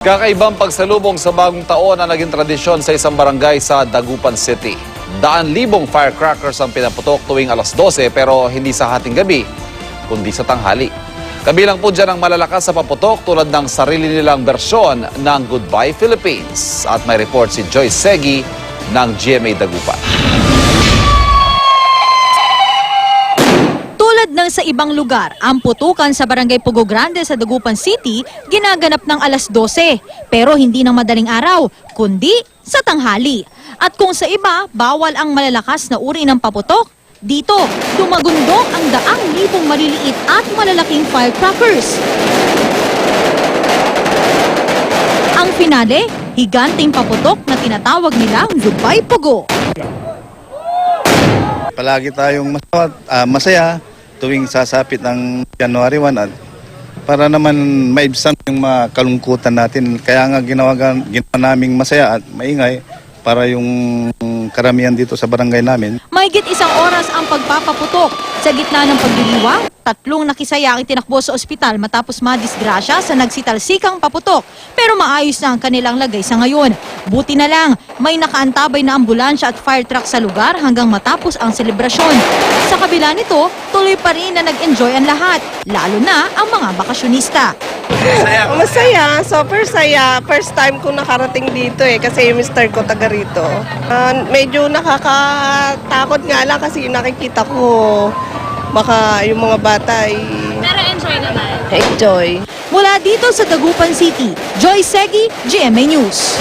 Kakaibang pagsalubong sa bagong taon na naging tradisyon sa isang barangay sa Dagupan City. Daan-libong firecrackers ang pinaputok tuwing alas 12 pero hindi sa hating gabi, kundi sa tanghali. Kabilang po dyan ang malalakas sa paputok tulad ng sarili nilang bersyon ng Goodbye Philippines. At may report si Joyce Segi ng GMA Dagupan. Tulad ng sa ibang lugar, ang putukan sa Barangay Pugo Grande sa Dagupan City ginaganap ng alas 12. Pero hindi ng madaling araw, kundi sa tanghali. At kung sa iba, bawal ang malalakas na uri ng paputok, dito, tumagundong ang daang libong maliliit at malalaking firecrackers. Ang finale, higanting paputok na tinatawag nilang Goodbye Pugo. Palagi tayong masaya tuwing sasapit ng January 1 at para naman maibsan yung mga kalungkutan natin. Kaya nga ginawa naming masaya at maingay para yung karamihan dito sa barangay namin. Mahigit isang oras ang pagpapaputok. Sa gitna ng pagdiriwang, 3 nakisayang itinakbo sa ospital matapos madisgrasya sa nagsitalsikang paputok. Pero maayos na ang kanilang lagay sa ngayon. Buti na lang, may nakaantabay na ambulansya at fire truck sa lugar hanggang matapos ang selebrasyon. Sa kabila nito, tuloy pa rin na nag-enjoy ang lahat, lalo na ang mga bakasyonista. Masaya, super saya. First time ko nakarating dito kasi yung mister ko taga rito. Medyo nakakatakot nga lang kasi nakikita ko baka yung mga bata ay... Pero enjoy naman. Enjoy. Mula dito sa Dagupan City, Joyce Segi, GMA News.